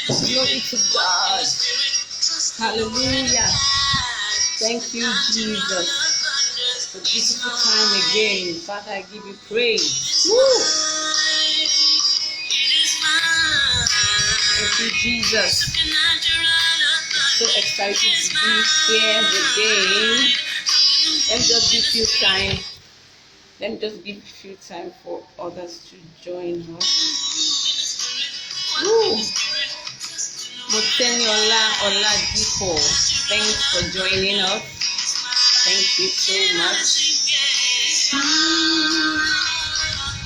Glory to God. Hallelujah. Thank you, Jesus, for this beautiful time again. Father, I give you praise. Woo! Thank you, Jesus. So excited to be here again. Let me just give you time. Let me just give you time for others to join us. Woo! Moteniola Oladipo, thanks for joining us. Thank you so much.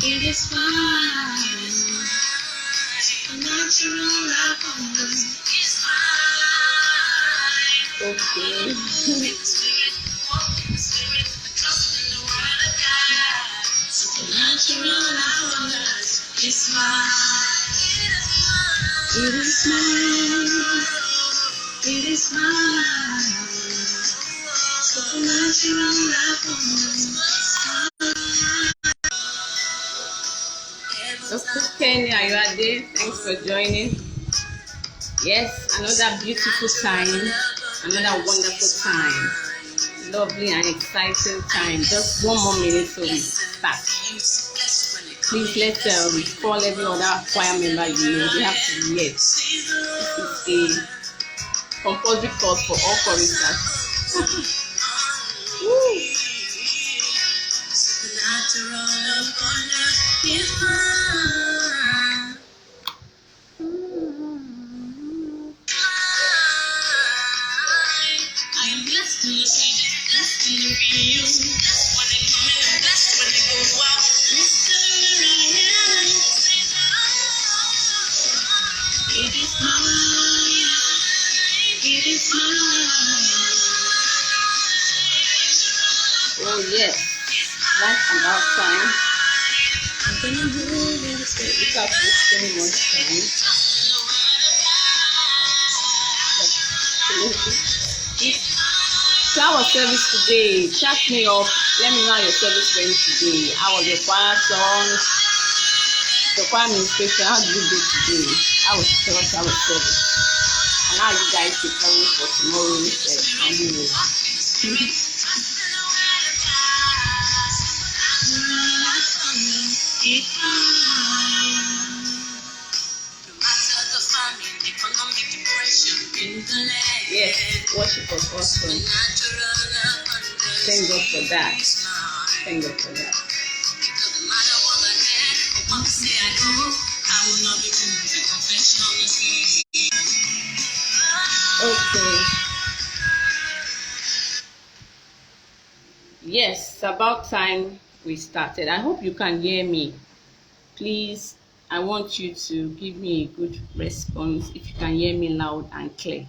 It is fine. Natural abundance is fine. Okay. Supernatural abundance is mine. It is mine. It is mine. Supernatural abundance is mine. Dr. Kenny, are you there? Thanks for joining. Yes, another beautiful time, another wonderful time, lovely and exciting time. Just one more minute so we start. Please let's call every other choir member you know. They have to be here. This is a compulsory course for all choristers. Oh yes, that's about time. I'm gonna move in this way without wasting much time. So our service today, chat me up. Let me know how your service went today. How was your choir songs? The choir administration, how did you do today? How was church? How was service? And how you guys preparing for tomorrow's annual? Yes, worship was awesome. Thank God for that. Thank God for that. Okay. Yes, it's about time we started. I hope you can hear me. Please, I want you to give me a good response if you can hear me loud and clear.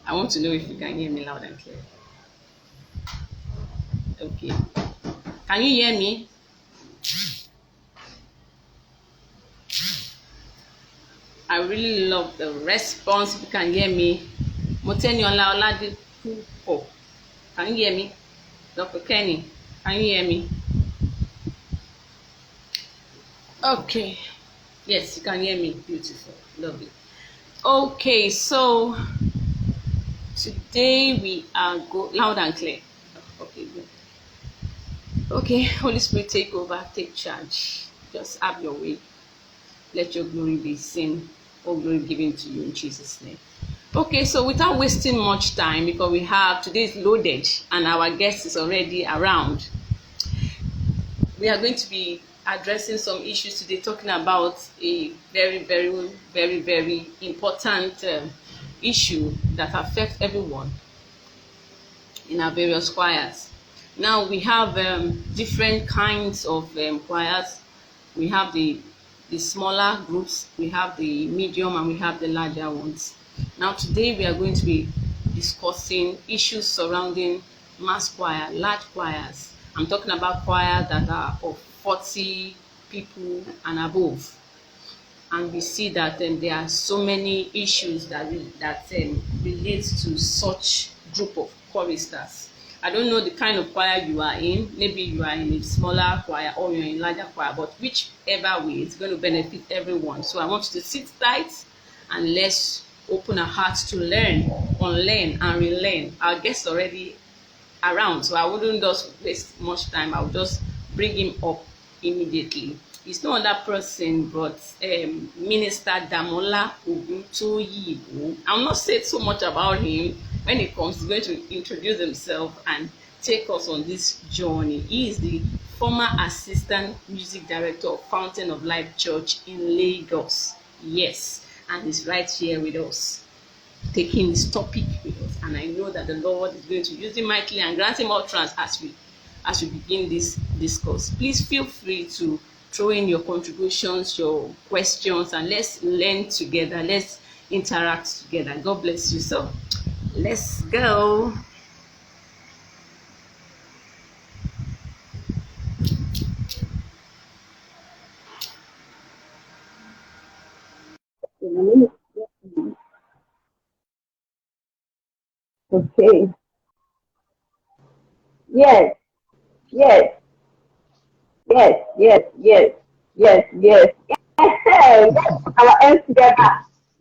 I want to know if you can hear me loud and clear. Okay. Can you hear me? I really love the response. If you can hear me. Moteniola Oladipo. Can you hear me? Dr. Kenny, can you hear me? Okay. Yes, you can hear me. Beautiful. Lovely. Okay, so today we are loud and clear. Okay, good. Okay, Holy Spirit, take over, take charge. Just have your way. Let your glory be seen. All glory given to you in Jesus' name. Okay, so without wasting much time, because we have today's loaded and our guest is already around, we are going to be addressing some issues today, talking about a very, very, very, very important issue that affects everyone in our various choirs. Now we have different kinds of choirs. We have the smaller groups, we have the medium, and we have the larger ones. Now today we are going to be discussing issues surrounding mass choir, large choirs. I'm talking about choirs that are of 40 people and above. And we see that there are so many issues that relate to such group of choristers. I don't know the kind of choir you are in. Maybe you are in a smaller choir or you're in a larger choir, but whichever way, it's going to benefit everyone. So I want you to sit tight and let's open our hearts to learn, unlearn, and relearn. Our guest already around, so I wouldn't just waste much time. I'll just bring him up immediately. He's no other person but Minister Damola Oguntoyinbo. I'll not say so much about him. When he comes, he's going to introduce himself and take us on this journey. He is the former assistant music director of Fountain of Life Church in Lagos. Yes, and he's right here with us, taking this topic with us, and I know that the Lord is going to use him mightily and grant him utterance as we begin this discourse. Please feel free to throw in your contributions, your questions, and let's learn together. Let's interact together. God bless you. So let's go. Okay. Yes, yes, yes, yes, yes, yes, yes. Hey, let's put our hands together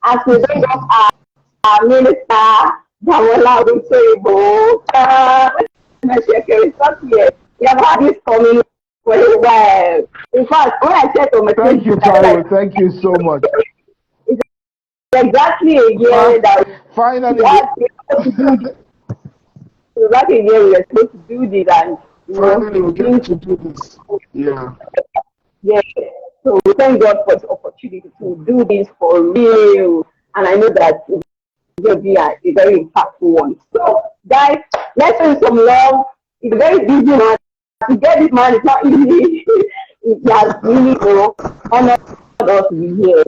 as we bring up our minister, Damola Oguntoyinbo. It's not here. We have had this coming for a while. In fact, when I said to my Thank you, Taiwo. Thank you so much. it's exactly a year that Finally, exactly a year we were supposed to do this, and finally we things get to do this. Yeah. yeah. So we thank God for the opportunity to do this for real. And I know that it's going to be a very impactful one. So guys, let's show some love. It's a very busy man. To get this man is not easy. It has really honored us to be here.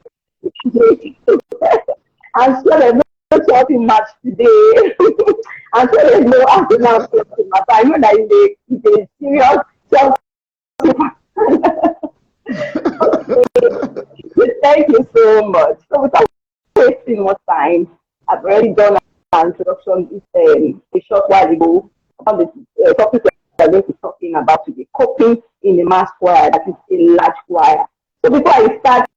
I'm sure there's no shopping match today. I'm sure there's no afternoon shopping match. I know that it's a serious thank you so much. So without wasting more time, I've already done an introduction a short while ago on the topic we're going to be talking about today, coping in the mass choir, that is a large choir. So before I start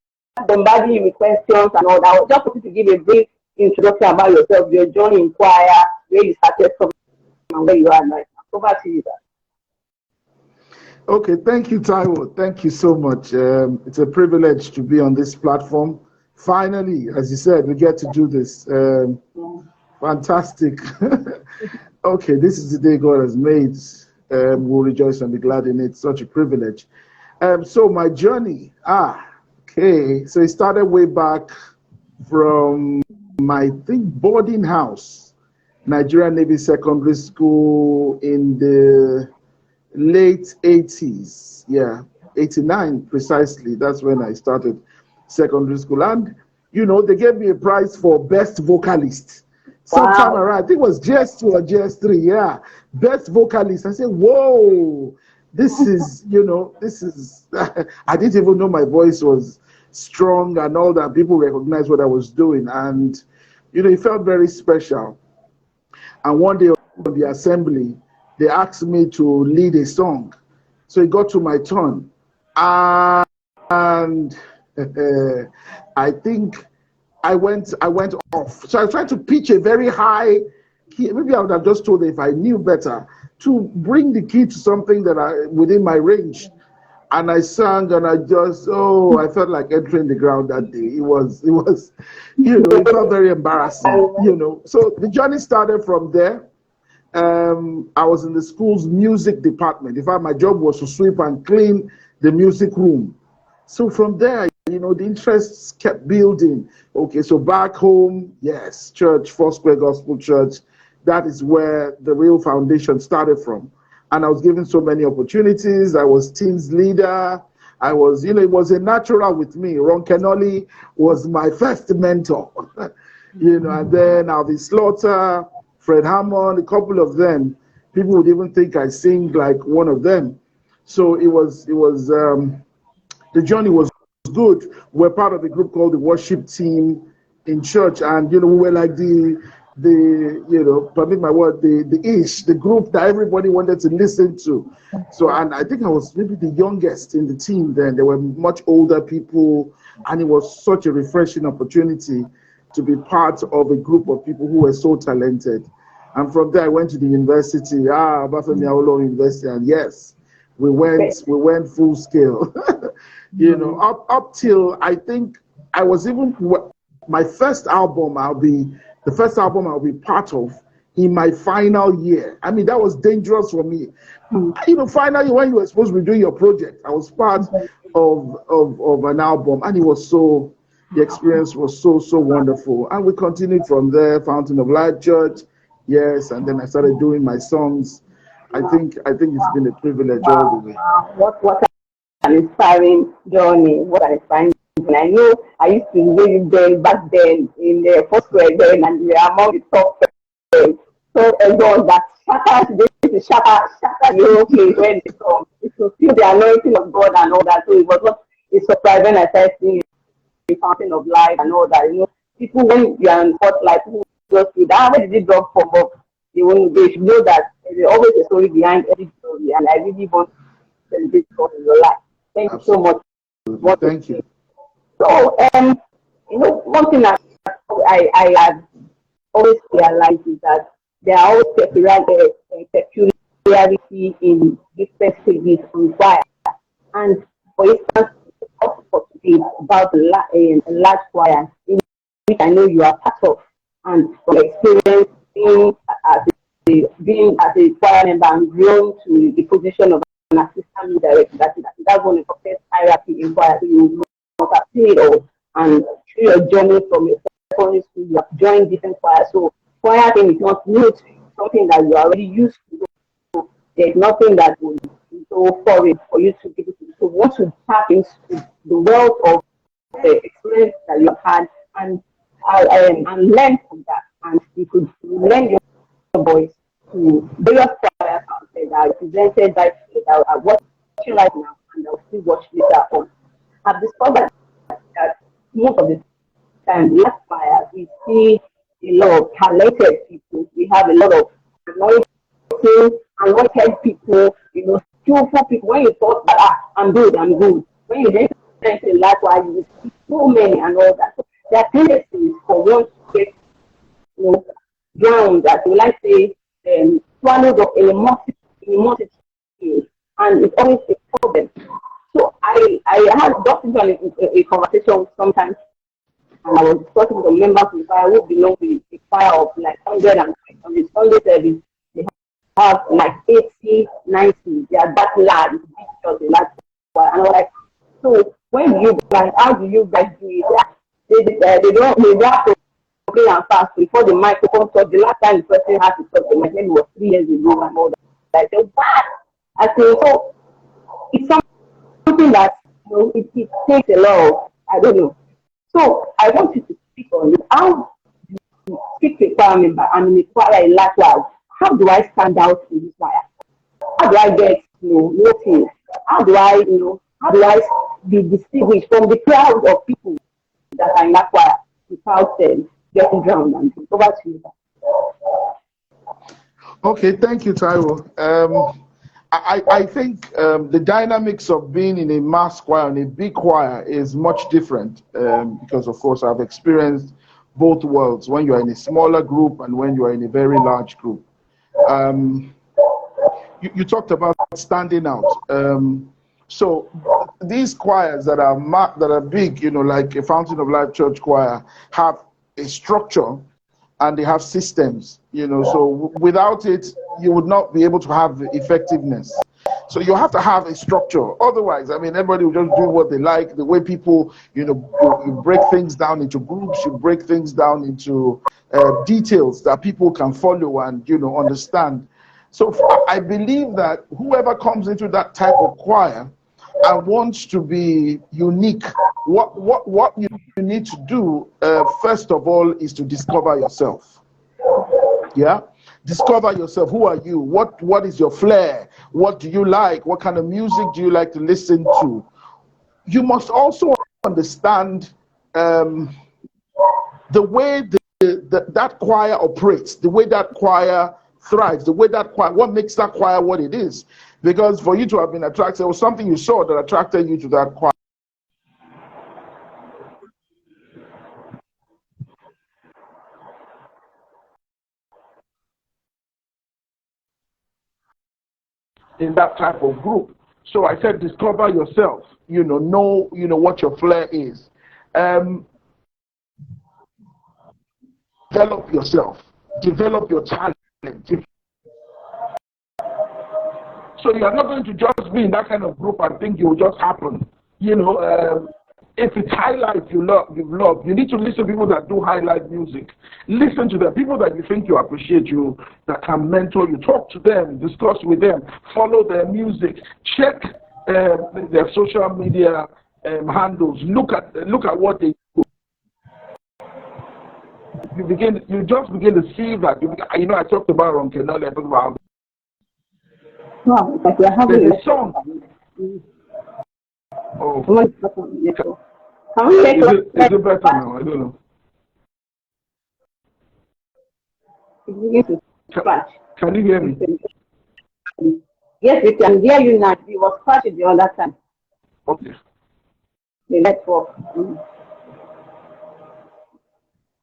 bombarding you with questions and all that, I just want to give a brief introduction about yourself, your journey in choir, where you started from and where you are right now. Over to you, guys. Okay, thank you, Taiwo. Thank you so much. It's a privilege to be on this platform. Finally, as you said, we get to do this. Fantastic. Okay, this is the day God has made. We'll rejoice and be glad in it. Such a privilege. So my journey, okay. So it started way back from my boarding house, Nigerian Navy Secondary School in the late 80s. Yeah, 89 precisely. That's when I started secondary school. And, they gave me a prize for best vocalist. Sometime around, I think it was GS2 or GS3, yeah. Best vocalist. I said, whoa, this is, I didn't even know my voice was strong and all that. People recognized what I was doing. And, it felt very special. And one day on the assembly, they asked me to lead a song. So it got to my turn. And I think I went off. So I was trying to pitch a very high key. Maybe I would have just told them if I knew better to bring the key to something that within my range. And I sang and I felt like entering the ground that day. It was, it felt very embarrassing, So the journey started from there. I was in the school's music department. In fact, my job was to sweep and clean the music room. So from there, the interests kept building. Okay, so back home, yes, church, Foursquare Gospel Church. That is where the real foundation started from. And I was given so many opportunities. I was team's leader. I was, it was a natural with me. Ron Kenoli was my first mentor, and then Alvin Slaughter, Fred Hammond, a couple of them. People would even think I sing like one of them. So the journey was good. We're part of a group called the worship team in church. And, we were like the permit my word, the group that everybody wanted to listen to. So, and I think I was maybe the youngest in the team then. There were much older people, and it was such a refreshing opportunity to be part of a group of people who were so talented. And from there, I went to the university, Bafemi Awolowo University, and yes, we went full scale. Up till I think I was even my first album. The first album I'll be part of in my final year. I mean, that was dangerous for me. Finally, when you were supposed to be doing your project, I was part of an album, and the experience was so wonderful. And we continued from there, Fountain of Life Church, yes, and then I started doing my songs. I think it's been a privilege all the way. What an inspiring journey! What an inspiring journey! I know I used to know you then back then in the first grade then, and we are among the top. So everyone that shatter the whole place when they come. It will feel the anointing of God and all that. So it was not a surprise when I started seeing the Fountain of Life and all that. People when you are in spotlight, people just do that. Where did it drop from? But they should know that there's always a story behind every story, and I really want to celebrate God in your life. Thank you so much. Thank you. So, one thing that I have always realized is that there are always peculiarity in different stages on choir. And for instance, also about a large choir, in which I know you are part of, and from experience being as a choir member and grown to the position of an assistant director. That's one of the first hierarchy in choir. So you must have seen it all, and through your journey from a secondary school, you have joined different choirs. So choir thing is not new to you, something that you are already used to. So there's nothing that will be so foreign for you to be able to do. So once you tap into the wealth of the experience that you have had and learn from that, and you could lend your voice to various choirs out there that are represented by people that are watching right now and they'll still watch later on. I've discovered that most of the time, last choirs, we see a lot of talented people. We have a lot of anointed people, skillful people. When you thought that I'm good, when you then enter likewise, you see so many and all that. So there are tendencies for one to get drowned, that we like say, swallowed up in a multitude, and it's always a problem. So I had got into a conversation sometimes, and I was talking with the members of the choir who belong to the choir of like 100, and on the Sunday service they have like 80, 90. They are that large, big church, and I was like, so how do you guys do it? They have to pray and fast before the microphone touch. The last time the person had to touch the mic, maybe it was 3 years ago and all that. I said, what? I said, so it's something that it takes a lot of, I don't know. So I want you to speak on it. How do you speak to a choir member? I'm in a choir in Latvia. How do I stand out in this choir? How do I get noticed? How do I be distinguished from the crowd of people that are in that choir without getting drowned? And over to you. Okay, thank you, Taiwo. I think the dynamics of being in a mass choir and a big choir is much different because, of course, I've experienced both worlds, when you are in a smaller group and when you are in a very large group. You talked about standing out. So these choirs that are big, like a Fountain of Life Church choir, have a structure and they have systems, so without it, you would not be able to have effectiveness. So you have to have a structure. Otherwise, everybody will just do what they like. The way people, you break things down into groups, you break things down into details that people can follow and, understand. So I believe that whoever comes into that type of choir and wants to be unique, what you need to do, first of all, is to discover yourself. Yeah? Discover yourself. Who are you? What is your flair? What do you like? What kind of music do you like to listen to? You must also understand the way the that choir operates, the way that choir thrives, the way that choir, what makes that choir what it is. Because for you to have been attracted, there was something you saw that attracted you to that choir. In that type of group. So I said, discover yourself, know what your flair is. Develop yourself, develop your talent. So you are not going to just be in that kind of group and think it will just happen. If it's highlight you love, you need to listen to people that do highlight music. Listen to them, people that you think you appreciate, you that can mentor you. Talk to them, discuss with them, follow their music, check their social media handles. Look at what they do. You just begin to see that. I talked about Ron Kenoli, I talked about. Wow, like we're having there's a song. Oh. Is it better now? I don't know. Can you hear me? Yes, we can hear you now. We was crashing the other time. Okay. The network.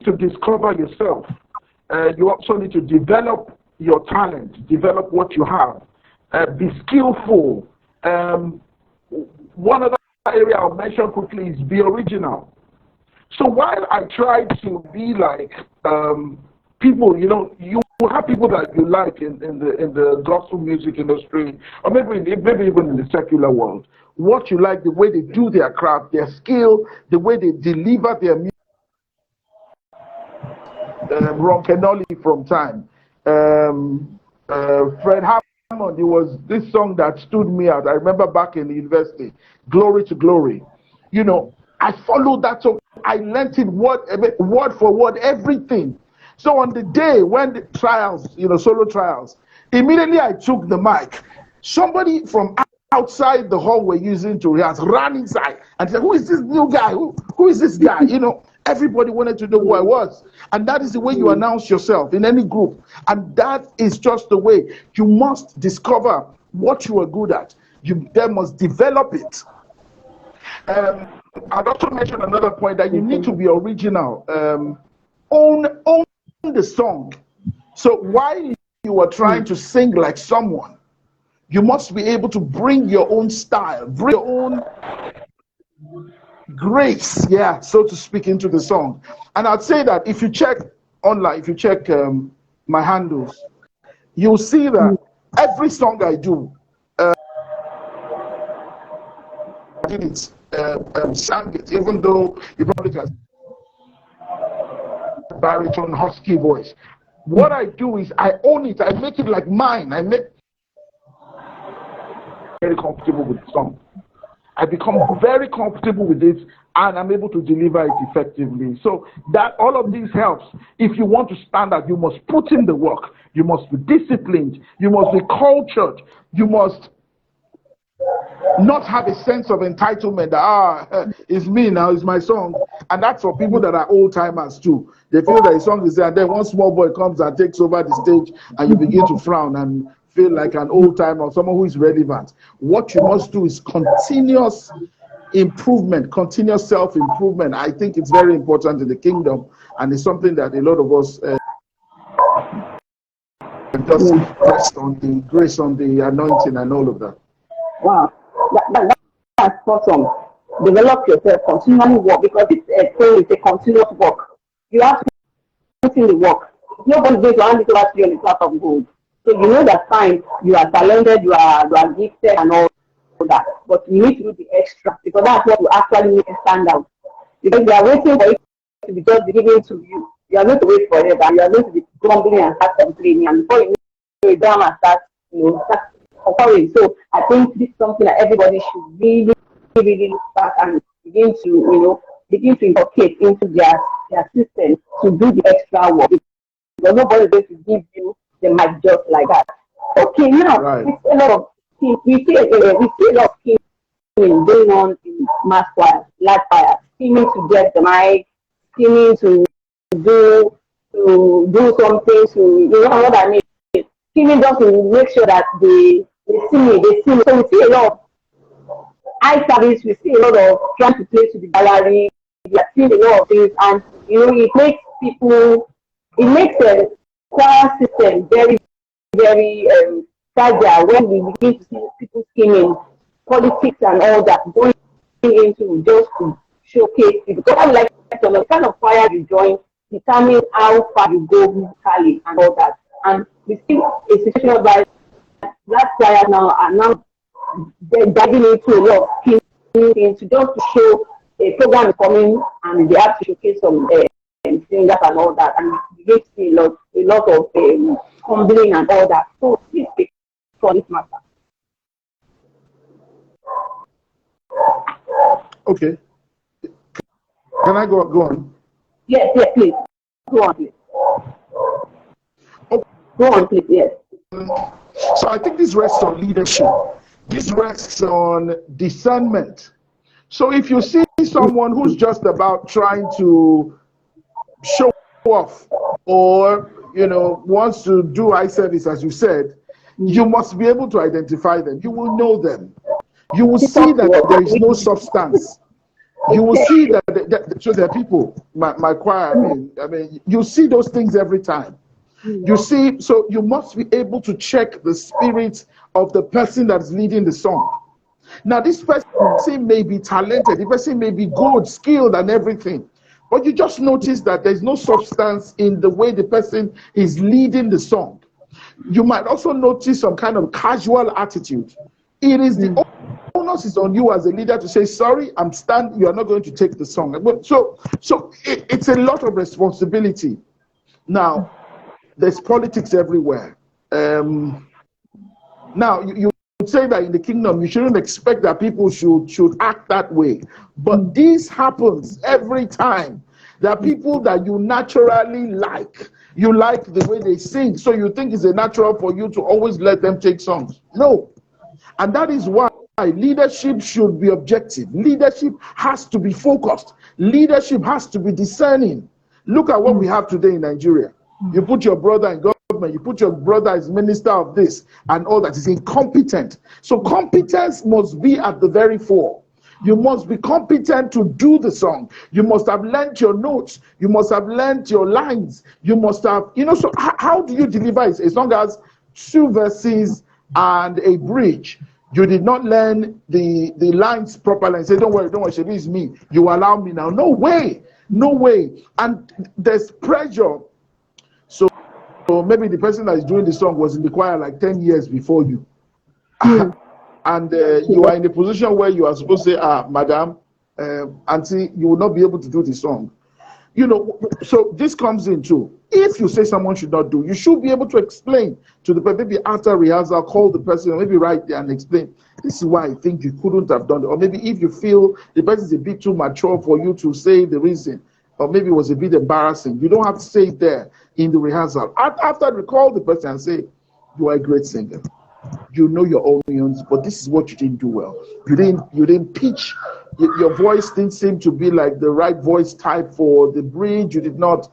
To discover yourself, you also need to develop your talent, develop what you have, be skillful. One other area I'll mention quickly is be original. So while I tried to be like people, you have people that you like in the gospel music industry, or maybe even in the secular world. What you like, the way they do their craft, their skill, the way they deliver their music. Ron Kenoli from Time, Fred Hammond. It was this song that stood me out. I remember back in the university, "Glory to Glory." I followed that song. I learned it word for word, everything. So on the day when the trials, solo trials, immediately I took the mic. Somebody from outside the hall we're using to rehearse ran inside and said, "Who is this new guy? Who is this guy?" Everybody wanted to know who I was. And that is the way you announce yourself in any group. And that is just the way. You must discover what you are good at. You then must develop it. I'd also mention another point that you need to be original. Own the song. So while you are trying to sing like someone, you must be able to bring your own style, bring your own grace, so to speak, into the song. And I'd say that if you check online, if you check my handles, you'll see that every song I do, I did it, sang it, even though you probably can baritone, husky voice. What I do is I own it, I make it like mine. I make very comfortable with the song. I become very comfortable with it, and I'm able to deliver it effectively. So that all of this helps. If you want to stand out, you must put in the work. You must be disciplined. You must be cultured. You must not have a sense of entitlement that, it's me now, it's my song. And that's for people that are old timers too. They feel that a song is there, and then one small boy comes and takes over the stage, and you begin to frown and feel like an old timer or someone who is relevant. What you must do is continuous improvement, continuous self-improvement. I think it's very important in the kingdom, and it's something that a lot of us just rest on the grace, on the anointing, and all of that. Wow, that's awesome. Develop yourself, continually work, because it's a continuous work. You have to put in the work. Nobody's going to hand it over to you on the platter of gold. So you know that fine, you are talented, you are gifted and all that, but you need to do the extra, because that's what will actually make you stand out. Because you are waiting for it to be just given to you. You are going to wait forever, and you are going to be grumbling and start complaining, and before you know it, down and start suffering. So I think this is something that everybody should really look back and begin to inculcate into their system to do the extra work. Because nobody is going to give you the mic just like that. Okay, now it's a lot of things. We see a lot of things going on in mass choir, live choir, scheming to get the mic, scheming to do to do something to, you know what I mean? Skimming just to make sure that they see me, they see me. So we see a lot of eye service, we see a lot of trying to play to the gallery, we are seeing a lot of things, and you know, it makes people, it makes a choir system very, very fragile when we begin to see people scheming, politics and all that going into just to showcase it. Because I would like to know the kind of choir you join determine how far you go musically and all that. And we see a situation whereby that choir now are now they're diving into a lot of things to just to show a program is coming and they have to showcase some singers and all that, and you get to see a lot of humbling and all that. So please speak for this matter. Okay. Can I go on? Yes, please. Go on, please. Okay. Go on, please, yes. So I think this rests on leadership. This rests on discernment. So if you see someone who's just about trying to show off or, you know, wants to do eye service, as you said, you must be able to identify them. You will know them. You will see that there is no substance. You will see that so there are people, my choir, I mean, you see those things every time. You see, so you must be able to check the spirit of the person that's leading the song. Now, this person may be talented, the person may be good, skilled, and everything, but you just notice that there's no substance in the way the person is leading the song. You might also notice some kind of casual attitude. It is the onus is on you as a leader to say, sorry, you are not going to take the song. So it's a lot of responsibility. Now, there's politics everywhere. Now, you would say that in the kingdom, you shouldn't expect that people should act that way. But this happens every time. There are people that you naturally like. You like the way they sing, so you think it's a natural for you to always let them take songs. No. And that is why leadership should be objective. Leadership has to be focused. Leadership has to be discerning. Look at what we have today in Nigeria. You put your brother in government, you put your brother as minister of this and all that is incompetent. So competence must be at the very fore. You must be competent to do the song. You must have learned your notes. You must have learned your lines. You must have, so how do you deliver it? As long as 2 verses and a bridge, you did not learn the lines properly and say, don't worry, Shebi is me. You allow me now. No way. And there's pressure. So maybe the person that is doing the song was in the choir like 10 years before you. And you are in a position where you are supposed to say, madam, auntie, you will not be able to do the song. So this comes in too. If you say someone should not do, you should be able to explain to the person, maybe after rehearsal, call the person, or maybe write there and explain, this is why I think you couldn't have done it. Or maybe if you feel the person is a bit too mature for you to say the reason, or maybe it was a bit embarrassing, you don't have to say it there in the rehearsal. After, recall the person and say, you are a great singer. You know your audience, but this is what you didn't do well. You didn't pitch. Your voice didn't seem to be like the right voice type for the bridge. You did not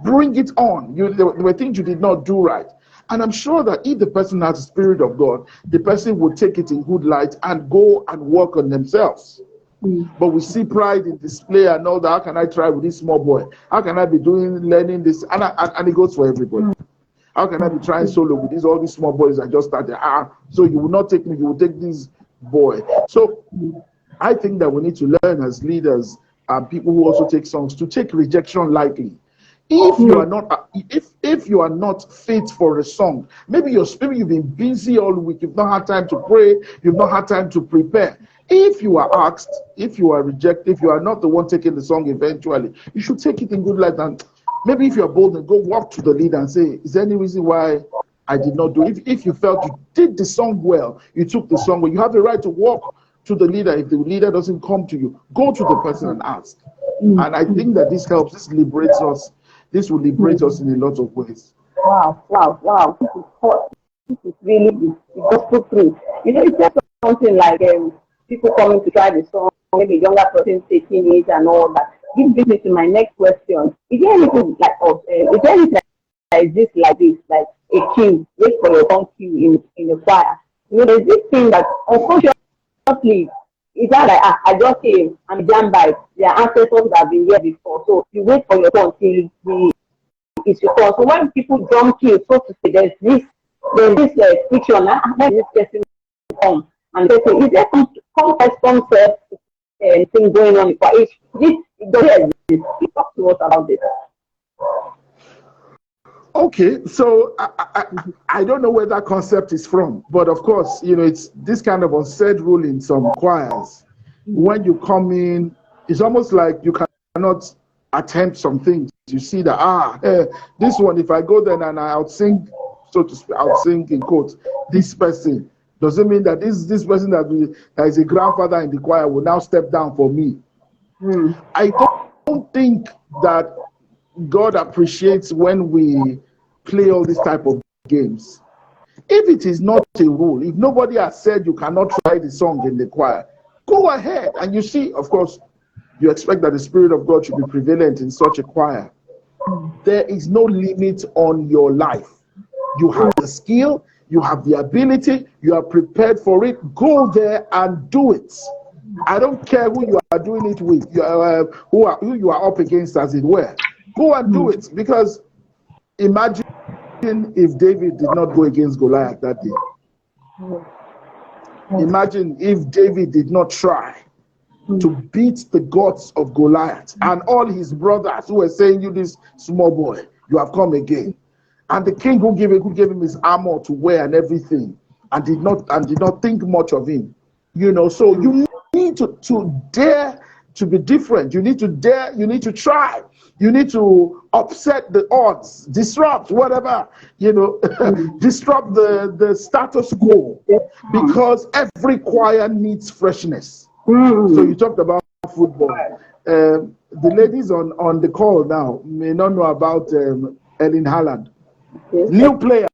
bring it on. There were things you did not do right. And I'm sure that if the person has the Spirit of God, the person would take it in good light and go and work on themselves. But we see pride in display and all that. How can I try with this small boy? How can I be learning this? And it goes for everybody. How can I be trying solo with all these small boys that just started? So you will not take me, you will take this boy. So I think that we need to learn as leaders and people who also take songs to take rejection lightly. If you are not fit for a song, maybe you've been busy all week, you've not had time to pray, you've not had time to prepare. If you are asked, if you are rejected, if you are not the one taking the song eventually, you should take it in good light. And maybe if you're bold, and go walk to the leader and say, is there any reason why I did not do it? If you felt you did the song well, you took the song well, you have the right to walk to the leader. If the leader doesn't come to you, go to the person and ask. And I think that this helps, this liberates us. This will liberate us in a lot of ways. Wow. This is hot. This is really the gospel truth. It's just something like people coming to try the song, maybe younger person taking it and all that. This brings me to my next question. Is there anything like is there anything that exists like this, like a queue, wait for your own queue in the choir? You know, there's this thing that unconsciously it's not like I just came and jam by. Their ancestors that have been here before, so you wait for your turn till it's your turn. So when people jump queue, so to say, there's this friction. When this person come and they say, is there some concept thing going on? This it doesn't exist. Talk to us about this. Okay, so I don't know where that concept is from, but of course, you know, it's this kind of unsaid rule in some choirs. When you come in, it's almost like you cannot attempt some things. You see that, this one, if I go there and I'll sing, so to speak, I'll sing in quotes, this person, doesn't mean that this person that is a grandfather in the choir will now step down for me. I don't think that God appreciates when we play all this type of games. If it is not a rule, if nobody has said you cannot try the song in the choir, go ahead. And you see, of course, you expect that the Spirit of God should be prevalent in such a choir. There is no limit on your life. You have the skill, you have the ability, you are prepared for it. Go there and do it. I don't care who you are doing it with, who you are up against, as it were. Go and do it, because imagine if David did not go against Goliath that day. Imagine if David did not try to beat the gods of Goliath and all his brothers who were saying, you this small boy, you have come again. And the king who gave him his armor to wear and everything, and did not think much of him. You know, so you need to dare to be different. You need to dare, you need to try. You need to upset the odds, disrupt whatever, you know, disrupt the status quo, because every choir needs freshness. So you talked about football. The ladies on the call now may not know about Erling Haaland. New player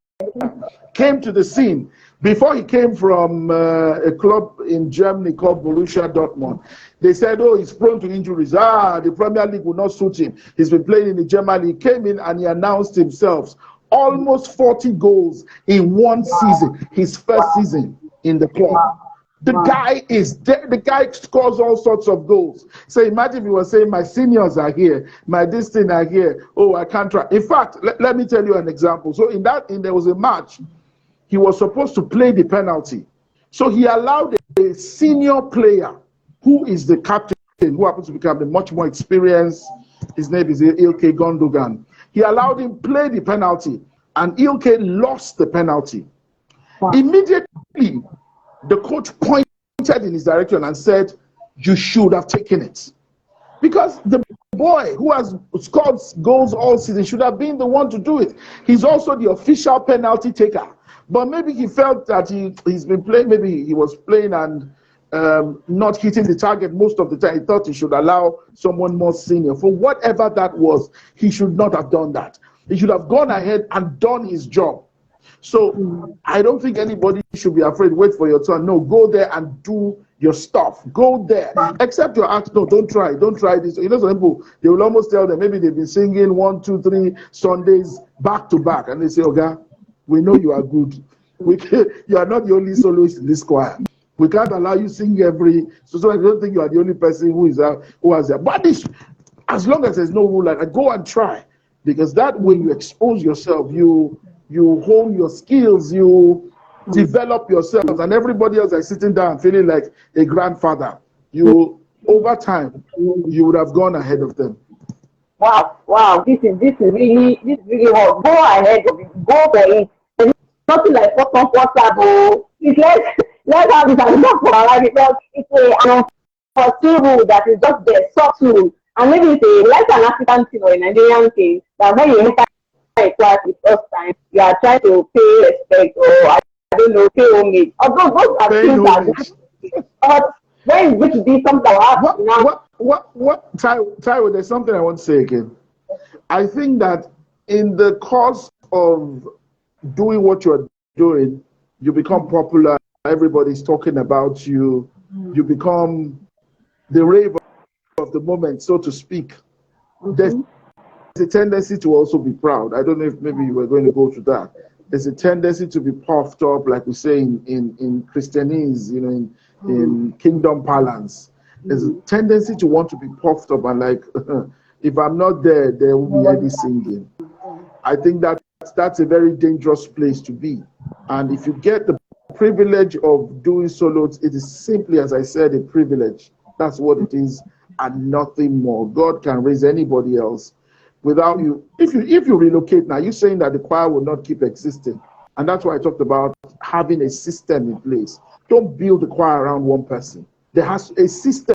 came to the scene. Before he came from a club in Germany called Borussia Dortmund, they said, oh, he's prone to injuries. The Premier League will not suit him. He's been playing in the German League. He came in and he announced himself almost 40 goals in one season, his first season in the club. The guy is there. The guy scores all sorts of goals. So imagine if he was saying, my seniors are here, my this thing are here. Oh, I can't try. In fact, let me tell you an example. So there was a match. He was supposed to play the penalty. So he allowed a senior player who is the captain, who happens to become much more experienced. His name is Ilkay Gundogan. He allowed him play the penalty, and Ilkay lost the penalty. Immediately, the coach pointed in his direction and said, you should have taken it. Because the boy who has scored goals all season should have been the one to do it. He's also the official penalty taker. But maybe he felt that he's been playing, maybe he was playing and not hitting the target most of the time. He thought he should allow someone more senior. For whatever that was, he should not have done that. He should have gone ahead and done his job. So I don't think anybody should be afraid. Wait for your turn. No, go there and do your stuff. Go there. Except you're asked, no, don't try this. You know, some people, they will almost tell them, maybe they've been singing 1, 2, 3 Sundays back to back. And they say, okay, we know you are good. You are not the only soloist in this choir. We can't allow you sing so I don't think you are the only person who has that. But as long as there's no rule, like go and try, because that way you expose yourself, you hone your skills, you develop yourself, and everybody else is sitting down feeling like a grandfather. Over time, you would have gone ahead of them. Wow, this is really hard. Go ahead of it. Go for it. There's nothing like comfortable. Let's have this as not for our life, because it's an unforeseeable that is just there, subtle. And maybe it's like an African thing or a Nigerian thing that when you enter a class the first time, you are trying to pay respect, or I don't know, pay homage. Although those are things that but when it's going to be something that will happen now. Taiwo, there's something I want to say again. I think that in the course of doing what you're doing, you become popular, everybody's talking about you, you become the rave of the moment, so to speak, there's a tendency to also be proud. I don't know if maybe you were going to go to that. There's a tendency to be puffed up, like we say in Christianese, in kingdom parlance. There's a tendency to want to be puffed up and like, if I'm not there, there will be any singing. I think that's a very dangerous place to be. And if you get the privilege of doing solos, it is simply, as I said, a privilege. That's what it is, and nothing more. God can raise anybody else without you. If you relocate now, you're saying that the choir will not keep existing. And that's why I talked about having a system in place. Don't build the choir around one person. There has a system.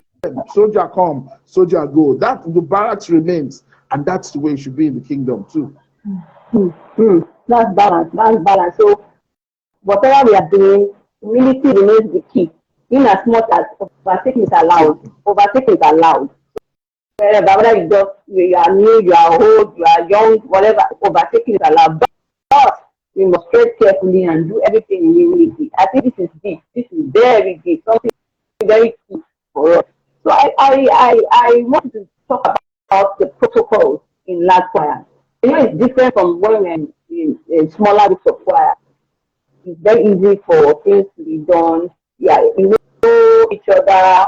Soldier come, soldier go. That the barracks remains, and that's the way it should be in the kingdom too. That's balance. That's balance. So whatever we are doing, humility remains the key. In as much as overtaking is allowed, whether you are new, you are old, you are young, whatever, overtaking is allowed. But we must tread carefully and do everything in humility. I think this is deep. This is very deep. Something very key for us. So I want to talk about the protocols in large choir. It's different from when we're in smaller groups of choir. It's very easy for things to be done. Yeah, you know each other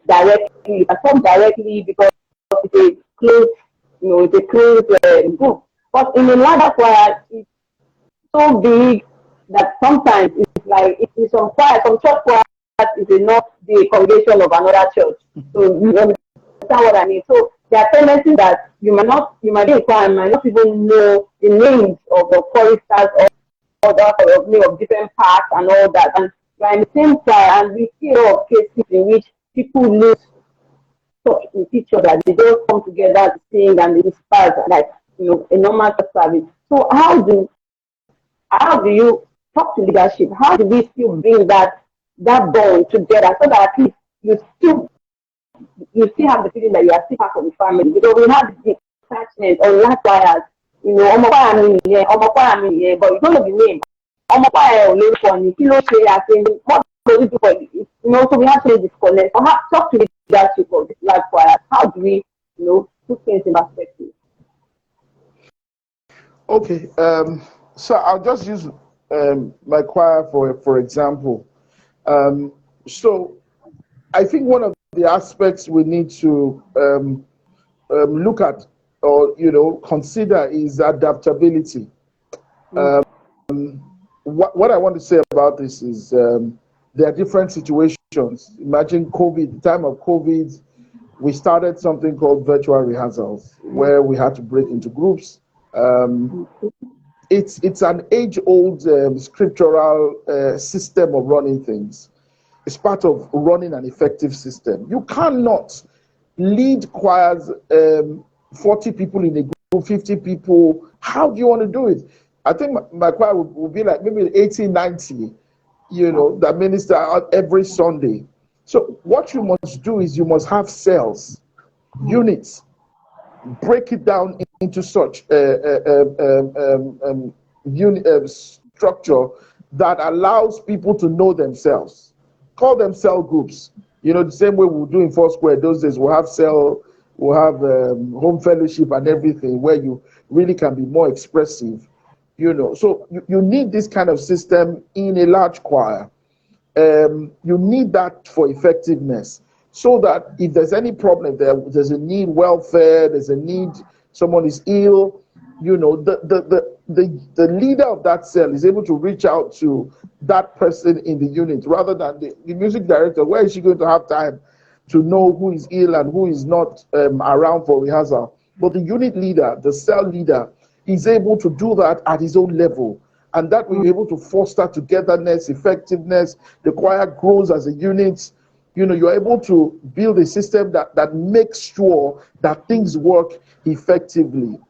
directly. You can talk directly because it's a close group. But in a larger choir, it's so big that sometimes it's like it is some church choir is not the congregation of another church. So you understand what I mean. So there are tendencies that you might be in choir and might not even know the names of the choristers or of different parts and all that. And we are in the same choir, and we see a lot of cases in which people lose touch with each other. They don't come together to sing and they disperse like a normal service. So how do you talk to leadership? How do we still bring that bond together so that at least you still have the feeling that you are still part of the family? Because we have the attachment on last choirs, but you don't know the name. What do we do for you? So we have to disconnect. So talk to the leadership of this large choir. How do we, put things in perspective? Okay, so I'll just use my choir for example. So I think one of the aspects we need to look at or consider is adaptability. What I want to say about this is there are different situations. Imagine COVID, the time of COVID, we started something called virtual rehearsals where we had to break into groups. It's an age-old scriptural system of running things. It's part of running an effective system. You cannot lead choirs, 40 people in a group, 50 people. How do you want to do it? I think my choir would be like maybe 80, 90, that minister every Sunday. So what you must do is you must have cells, units, break it down into such structure that allows people to know themselves. Call them cell groups. The same way we do in Foursquare those days. We'll have home fellowship and everything where you really can be more expressive. So you need this kind of system in a large choir. You need that for effectiveness, so that if there's any problem, there's a need welfare, there's a need, someone is ill, the leader of that cell is able to reach out to that person in the unit rather than the music director. Where is she going to have time to know who is ill and who is not around for rehearsal? But the unit leader, the cell leader, is able to do that at his own level. And that will be able to foster togetherness, effectiveness. The choir grows as a unit. You're able to build a system that makes sure that things work effectively.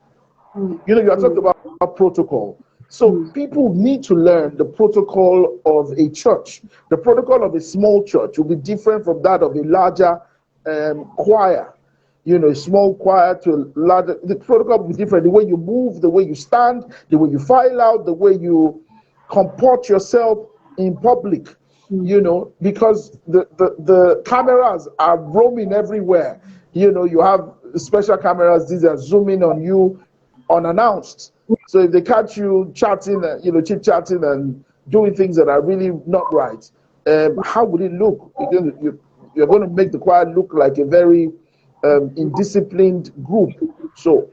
You are talking about protocol. So people need to learn the protocol of a church. The protocol of a small church will be different from that of a larger choir. A small choir to a larger, the protocol will be different. The way you move, the way you stand, the way you file out, the way you comport yourself in public. Because the cameras are roaming everywhere. you have special cameras. These are zooming on you unannounced. So if they catch you chatting, chit chatting and doing things that are really not right, how would it look? You're going to make the choir look like a very indisciplined group. So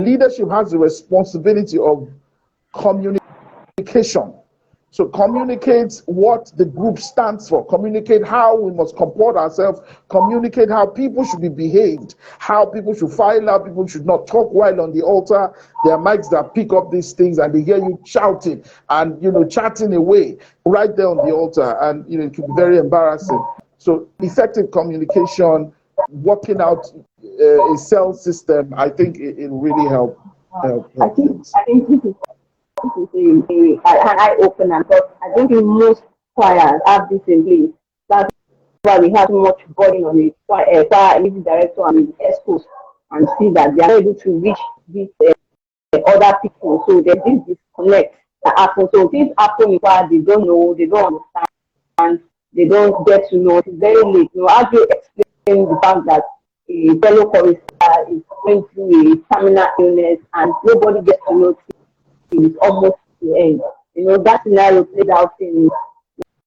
leadership has the responsibility of communication. So communicate what the group stands for, communicate how we must comport ourselves, communicate how people should be behaved, how people should file out, people should not talk while on the altar. There are mics that pick up these things and they hear you shouting and chatting away right there on the altar, and it can be very embarrassing. So effective communication, working out a cell system, I think it really help. I think this is an eye opener, because I don't think most choirs have this in place. That's why we have so much burden on the choir music director and the experts, and see that they are not able to reach these other people. So there's this disconnect that happens. So things happen in choir, they don't know, they don't understand, they don't get to know. It's very late. How do you explain the fact that a fellow chorister is going through a terminal illness and nobody gets to know till it's almost the end? That scenario played out in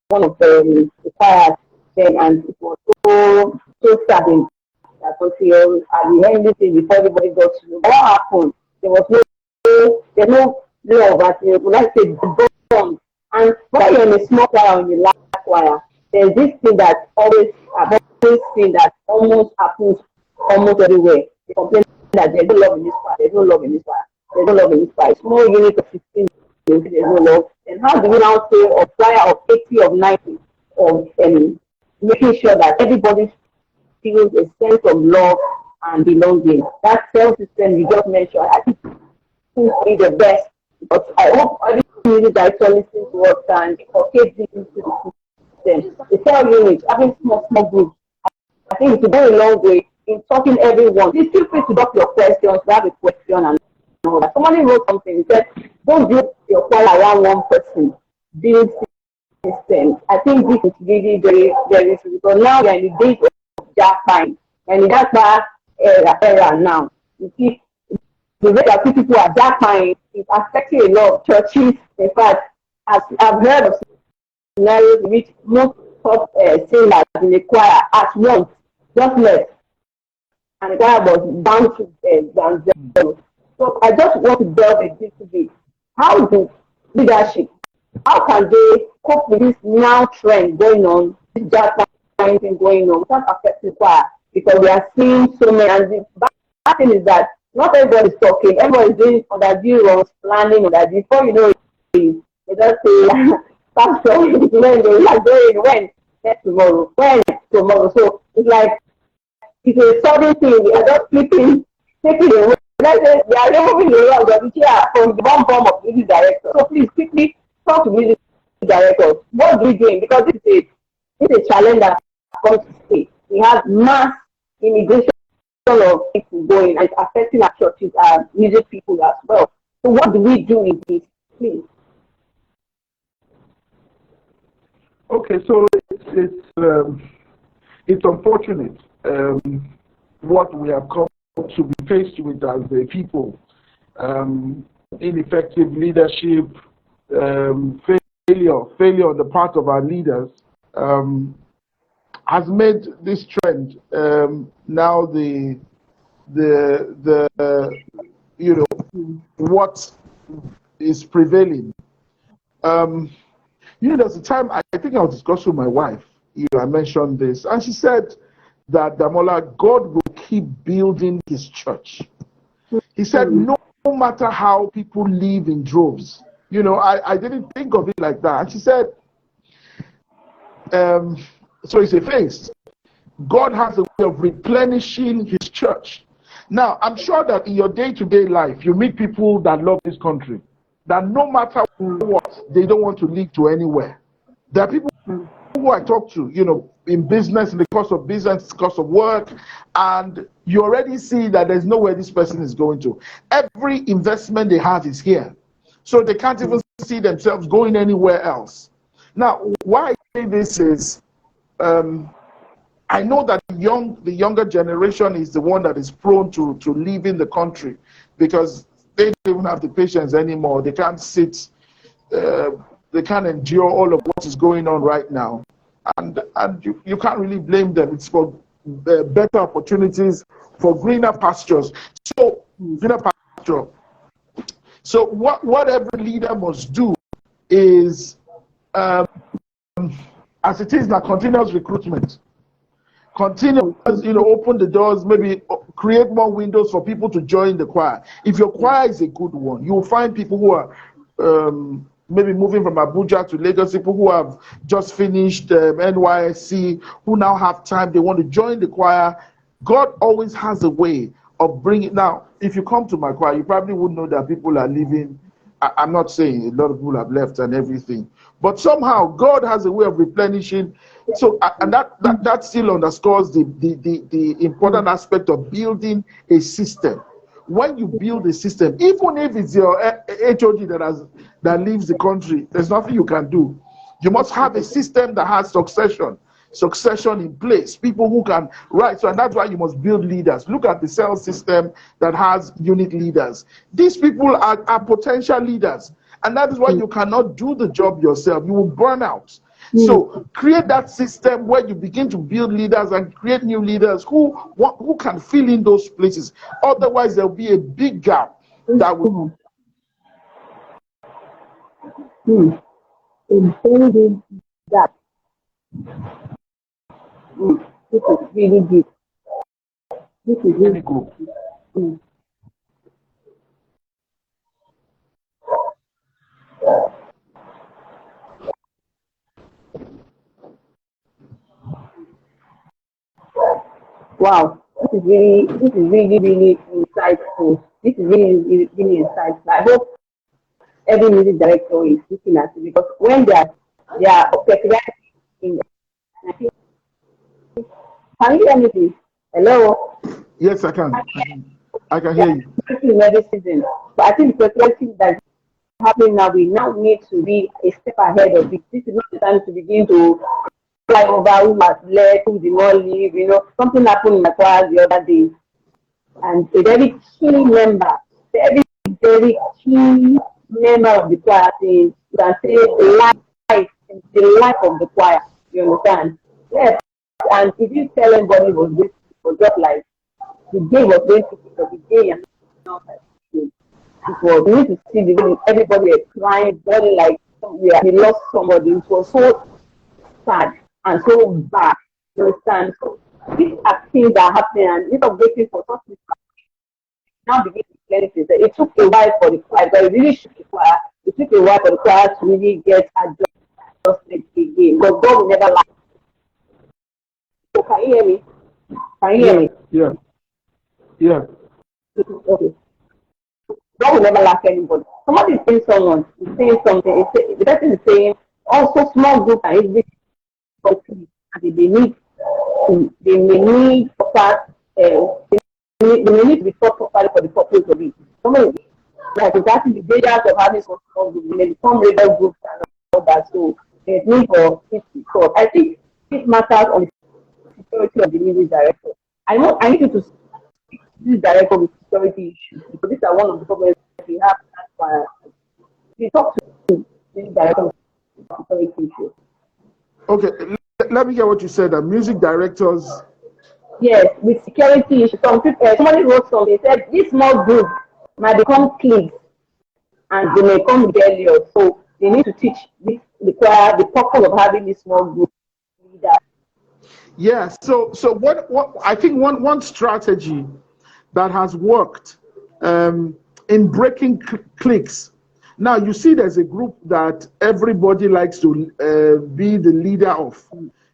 one of the choirs then, and it was so saddening that until at the end of the day, before everybody got to know what happened, there was no love, as you would like to say, bond. And when you're in a small choir or in a large choir, there's this thing that I've always seen that almost happens almost everywhere. They complain that there's no love in this choir, there's no love in this choir, there's no love in this choir. Small unit of 16, there's no love. And how do we now say a choir of 80, of 90, of making sure that everybody feels a sense of love and belonging? That self-system you just mentioned, I think seems to be the best. But I hope every music director listens to us and inculcate this into the system. The cell unit, having small groups, I think it's a very long way in talking everyone. Please feel free to drop your questions, to have a question and all that. Somebody wrote something, he said, don't build your choir around one person, build systems. I think this is really very, very useful, because now we are in the days of that time, and in that era now. You see, the way that people are that time is affecting a lot of churches. In fact, as I've heard of scenarios in which most of singers in the choir at once just left, and the choir was down to zero. So I just want to delve a little bit. How do leadership, how can they cope with this now trend going on, this dark time thing going on, without affecting choir? Because we are seeing so many, and the bad thing is that not everybody is talking, everybody is doing underdue runs, planning underdue. Before you know it, they just say, Pastor, when? Next tomorrow. When? Tomorrow. So it's like, it's a sudden thing. We are just flipping, taking away. Let's say they are removing the rug of the chair from the bomb of music director. So please quickly talk to music directors. What are we doing? Because this is a challenge that comes to stay. We have mass immigration of people going, and it's affecting our churches, our music people as well. So what do we do with this, please? Okay, so it's unfortunate what we have come to be faced with as a people. Ineffective leadership, failure on the part of our leaders has made this trend now what is prevailing. There's a time I think I was discussing with my wife. I mentioned this, and she said that Damola, God will keep building His church. He said, no matter how people live in droves. I didn't think of it like that. And she said, so it's a phase. God has a way of replenishing His church. Now, I'm sure that in your day-to-day life, you meet people that love this country, that no matter what, they don't want to leave to anywhere. There are people who I talk to, in business, in the course of business, course of work, and you already see that there's nowhere this person is going to. Every investment they have is here. So they can't even see themselves going anywhere else. Now, why I say this is, I know that the younger generation is the one that is prone to leaving the country because they don't even have the patience anymore. They can't sit, they can't endure all of what is going on right now. And you can't really blame them. It's for better opportunities, for greener pastures. So, greener pasture. So what every leader must do is, as it is now, continuous recruitment. Continue, open the doors, maybe create more windows for people to join the choir. If your choir is a good one, you will find people who are maybe moving from Abuja to Lagos, people who have just finished NYSC, who now have time, they want to join the choir. God always has a way of bringing. Now, if you come to my choir, you probably would know that people are leaving. I'm not saying a lot of people have left and everything, but somehow God has a way of replenishing. So, and that still underscores the important aspect of building a system. When you build a system, even if it's your HOD that leaves the country, there's nothing you can do. You must have a system that has succession in place, people who can write. So, and that's why you must build leaders. Look at the cell system that has unit leaders. These people are potential leaders, and that is why you cannot do the job yourself. You will burn out. So create that system where you begin to build leaders and create new leaders who can fill in those places. Otherwise, there'll be a big gap that will. A very big gap. This is really deep. This is really Cool. Wow, this is really insightful. This is really insightful. I hope every music director is looking at it because when they are peculiarities in I think, can you hear me please? Hello? Yes, I can. I can hear you. In every season. But I think the peculiarities that is happening now, we now need to be a step ahead of it. This is not the time to begin to fly over who has left, who did not leave. Something happened in my class the other day. And a very key member, very key member of the choir says, you can say the life of the choir. You understand? Yes. And if you tell anybody was this, it was just like the day was going to be the day and not like it was. You need to see the way everybody is crying, very like we lost somebody. It was so sad and so bad. You understand? So these are things that are happening, and instead of waiting for something now begin to clear things. It took a while for the choir, but it really shook the choir. It took a while for the choir to really get adjusted again. But God will never lie. So can you hear me? Can you hear me? Yeah. Okay. God will never lack anybody. Somebody is saying something. The person is saying also small group are easily complete and they may need proper they may need to be taught properly for the purpose of it. Somebody like exactly the dangers of having some small groups, may become regular groups and all that. So there's need for it to be taught. I think this matters on the security of the music director. I need you to speak to this director with security issues because these are one of the problems we have. We talk to this director with security issues. Okay, let me get what you said. Music directors. Yes, with security issues. Somebody wrote something. They said this small group might become cliques and they may become rebellious. So they need to teach the choir the purpose of having this small group leader. Yeah. So what I think one strategy that has worked in breaking cliques. Now you see, there's a group that everybody likes to be the leader of.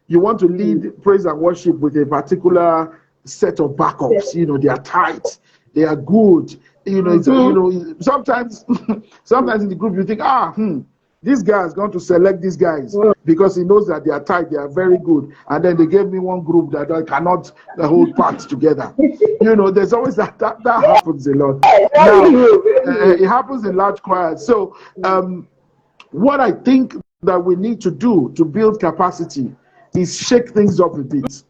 You want to lead praise and worship with a particular set of backups. They are tight, they are good. Sometimes in the group you think, this guy is going to select these guys because he knows that they are tight, they are very good. And then they gave me one group that I cannot hold parts together. There's always that happens a lot. Now, it happens in large choirs. So what I think that we need to do to build capacity is shake things up a bit.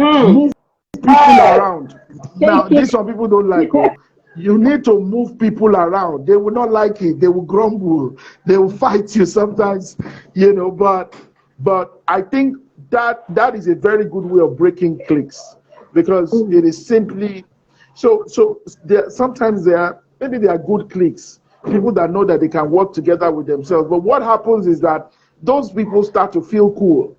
Mm. Move people Uh, around. Now, thank you. this some people don't like. Oh, you need to move people around. They will not like it. They will grumble. They will fight you sometimes, But I think that is a very good way of breaking cliques, because it is simply so there sometimes there are good cliques, people that know that they can work together with themselves. But what happens is that those people start to feel cool.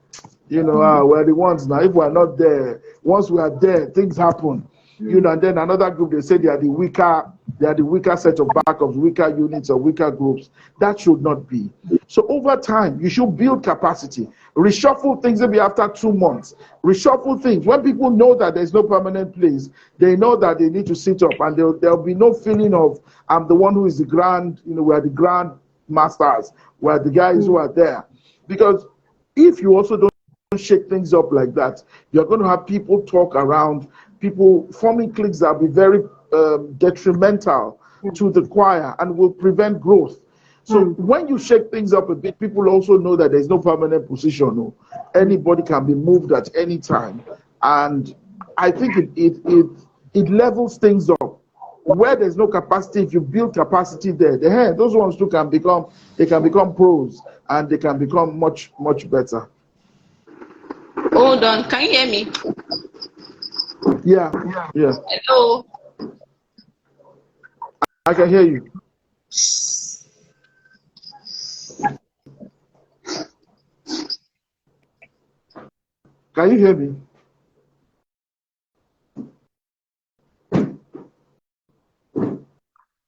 We're the ones now. If we're not there, once we are there, things happen. And then another group, they say they are the weaker set of backups, weaker units or weaker groups. That should not be. So over time, you should build capacity. Reshuffle things maybe after 2 months. Reshuffle things. When people know that there's no permanent place, they know that they need to sit up, and there'll be no feeling of I'm the one who is the grand, we're the grand masters, we're the guys who are there. Because if you also don't shake things up like that, you're going to have people talk around, people forming cliques that will be very detrimental to the choir and will prevent growth. So when you shake things up a bit, people also know that there's no permanent position. No. Anybody can be moved at any time. And I think it levels things up. Where there's no capacity, if you build capacity there, those ones too can become pros, and they can become much, much better. Hold on, can you hear me? Yeah. Hello. I can hear you. Can you hear me?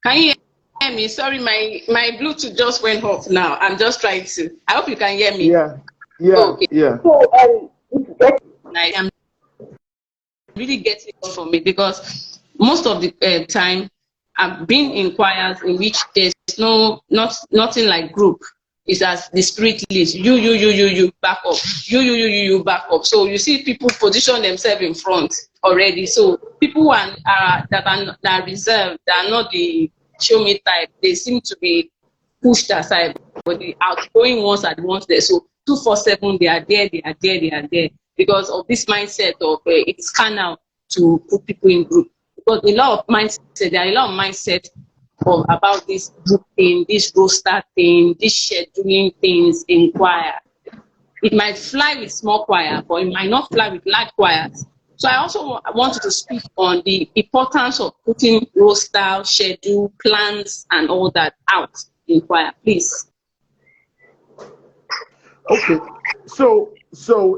Can you hear me? Sorry, my Bluetooth just went off now. I'm just trying to. I hope you can hear me. Yeah. Okay. So, Nice. I'm really getting it from it, because most of the time I've been in choirs in which there's nothing like group. It's as the spirit leads. You back up. You back up. So you see people position themselves in front already. So people who that are reserved, that are not the show me type, they seem to be pushed aside. But the outgoing ones are the ones there. So 247, they are there because of this mindset of it's carnal to put people in group. Because there are a lot of mindset about this group thing, this roster thing, this scheduling things in choir. It might fly with small choir, but it might not fly with large choirs. So I also wanted to speak on the importance of putting roster, schedule, plans, and all that out in choir, please. Okay. So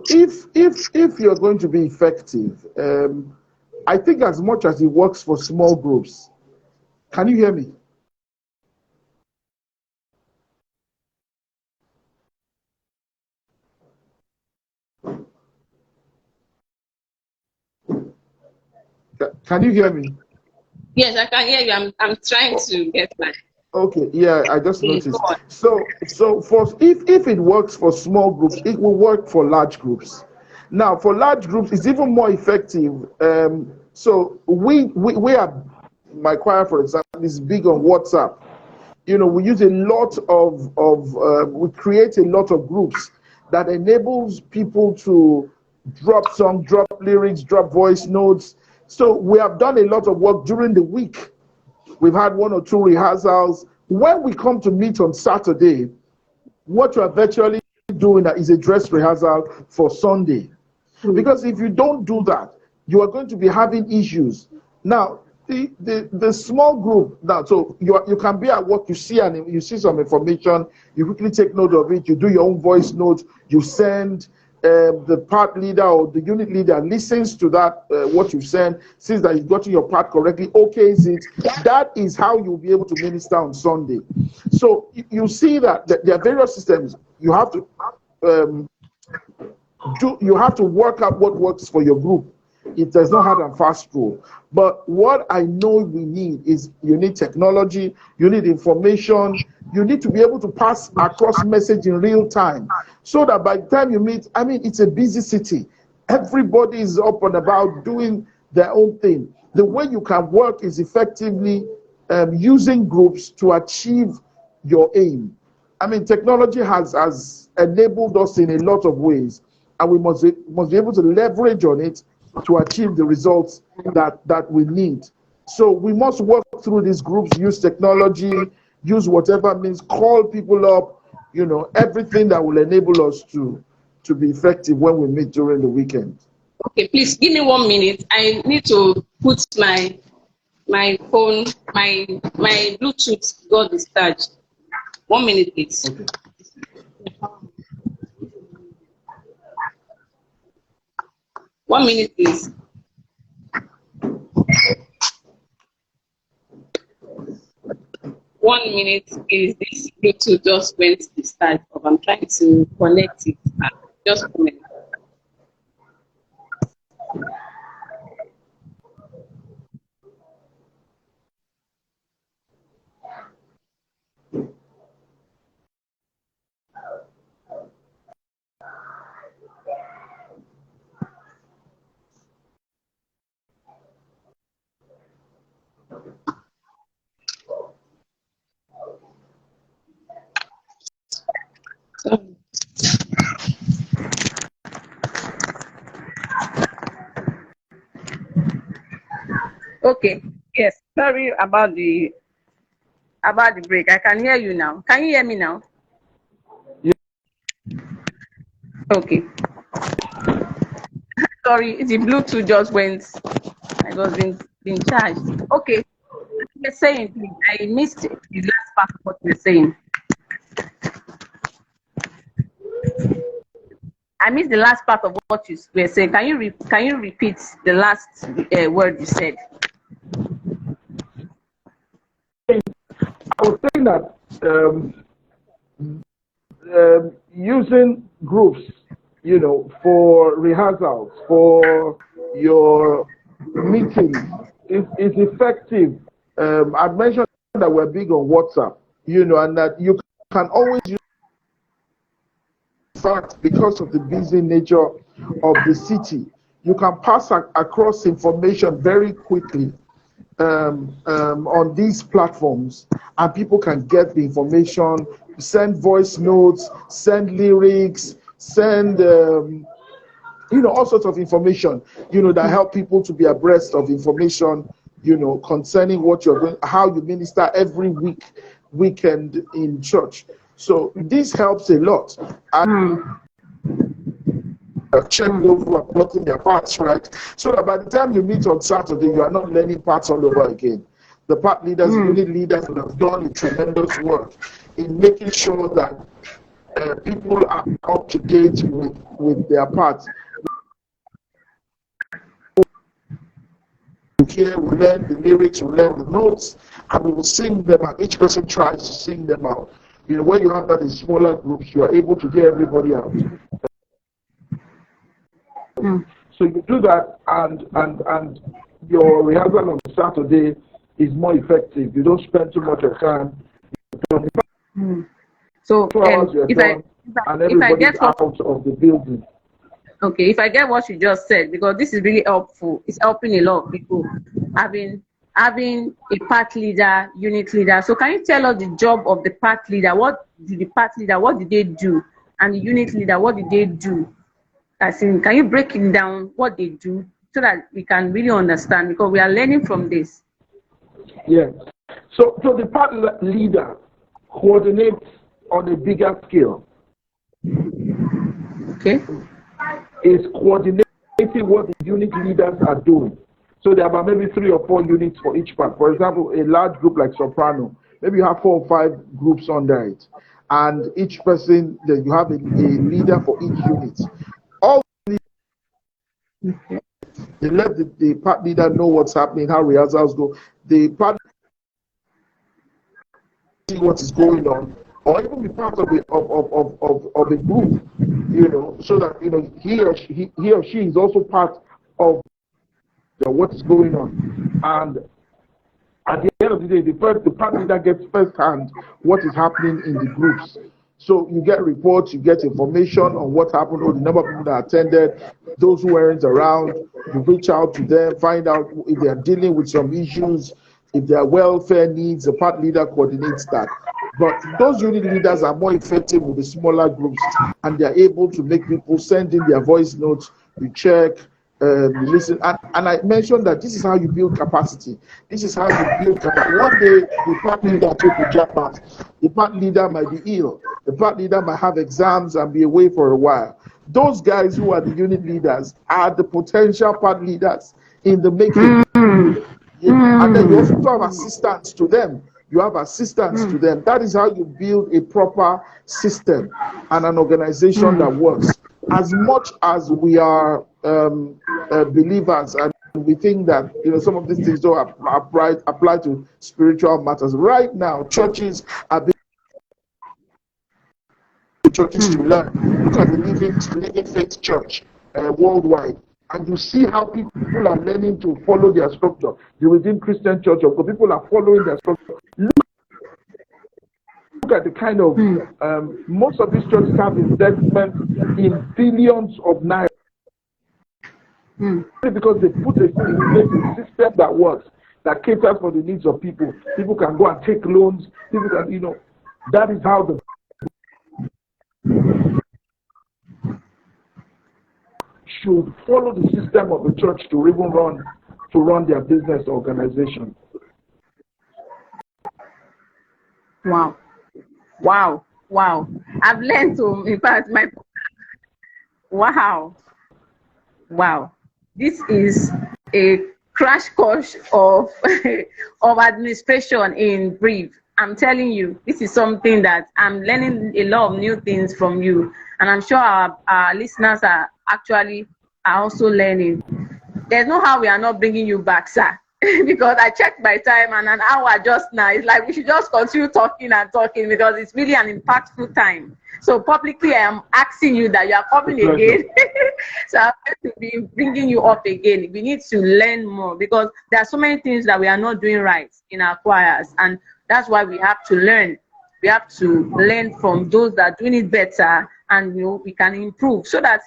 if you're going to be effective, I think as much as it works for small groups, can you hear me? Can you hear me? Yes, I can hear you. I'm trying to get back. Okay, yeah, I just Please, noticed. go on. So for if it works for small groups, it will work for large groups. Now, for large groups, it's even more effective. So we are, my choir, for example, is big on WhatsApp. We use a lot we create a lot of groups that enables people to drop songs, drop lyrics, drop voice notes. So we have done a lot of work during the week. We've had 1 or 2 rehearsals. When we come to meet on Saturday, what you are virtually doing is a dress rehearsal for Sunday. Because if you don't do that, you are going to be having issues. Now, the small group now, so you can be at work, you see some information, you quickly take note of it, you do your own voice notes, you send. The part leader or the unit leader listens to that what you send, sees that you've gotten your part correctly, okays it. That is how you'll be able to minister on Sunday. So you see that there are various systems. You have to work out what works for your group. There's no hard and fast rule. But what I know we need is you need technology, you need information, you need to be able to pass across message in real time, so that by the time you meet, it's a busy city. Everybody is up and about doing their own thing. The way you can work is effectively using groups to achieve your aim. Technology has enabled us in a lot of ways, and we must be able to leverage on it to achieve the results that we need. So we must work through these groups, use technology, use whatever means, call people up, everything that will enable us to be effective when we meet during the weekend. Okay, please give me 1 minute. I need to put my phone, my Bluetooth got discharged. 1 minute, please. Okay. 1 minute, please. One minute, please. This Bluetooth just went discharged. I'm trying to connect it. Just a minute. Okay. Yes. Sorry about the break. I can hear you now. Can you hear me now? Yeah. Okay. Sorry, the Bluetooth just went. I was being charged. Okay. You're saying, please. I missed the last part of what you're saying. I missed the last part of what you were saying. Can you repeat the last word you said? I was saying that using groups, for rehearsals, for your meetings, is effective. I mentioned that we're big on WhatsApp, and that you can always use. In fact, because of the busy nature of the city, you can pass across information very quickly on these platforms, and people can get the information, send voice notes, send lyrics, send all sorts of information, that help people to be abreast of information, concerning what you're doing, how you minister every weekend in church. So this helps a lot. And check those who are plotting their parts, right? So that by the time you meet on Saturday, you are not learning parts all over again. The part leaders, unit leaders would have done a tremendous work in making sure that people are up to date with their parts. Here we learn the lyrics, we learn the notes, and we will sing them out. Each person tries to sing them out. When you have that in smaller groups, you are able to get everybody out. So you do that, and your rehearsal on Saturday is more effective. You don't spend too much of time. So if I get out of the building. Okay, if I get what you just said, because this is really helpful. It's helping a lot of people having a part leader, unit leader. So can you tell us the job of the part leader? What did the part leader, what did they do? And the unit leader, what did they do? Can you break it down what they do so that we can really understand, because we are learning from this? Yes. So the part leader coordinates on a bigger scale. Okay. Is coordinating what the unit leaders are doing. So there are about maybe 3 or 4 units for each part. For example, a large group like soprano, maybe you have 4 or 5 groups under it, and each person, then you have a leader for each unit. All they let the part leader know what's happening, how rehearsals go. The part see what is going on, or even be part of a group, so that he or she is also part of what is going on. And at the end of the day, the part leader gets first hand what is happening in the groups. So you get reports, you get information on what happened, or the number of people that attended, those who weren't around. You reach out to them, find out if they are dealing with some issues, if their welfare needs. The part leader coordinates that. But those unit leaders are more effective with the smaller groups, and they're able to make people send in their voice notes. You check, listen. And I mentioned that this is how you build capacity. This is how you build capacity. One day, the part leader took the jackpot. The part leader might be ill. The part leader might have exams and be away for a while. Those guys who are the unit leaders are the potential part leaders in the making. Yeah. And then you also have assistants to them. You have assistants to them. That is how you build a proper system and an organization that works. As much as we are believers and we think that some of these things don't apply to spiritual matters. Right now, churches are being churches to learn. Look at the Living Faith Church worldwide. And you see how people are learning to follow their structure. The Redeemed Christian Church of God, people are following their structure. Look at the kind of, most of these churches have investments in billions of naira. Because they put in place a system that works, that caters for the needs of people. People can go and take loans. People can, that is how the should follow the system of the church to even run their business organization. Wow. I've learned to, in fact, wow. This is a crash course of administration in brief. I'm telling you, this is something that I'm learning a lot of new things from you, and I'm sure our listeners are also learning. There's no how we are not bringing you back, sir. Because I checked my time and an hour just now. It's like we should just continue talking because it's really an impactful time. So publicly, I am asking you that you are coming again. So I'm going to be bringing you up again. We need to learn more because there are so many things that we are not doing right in our choirs, and that's why we have to learn. We have to learn from those that are doing it better, and we can improve so that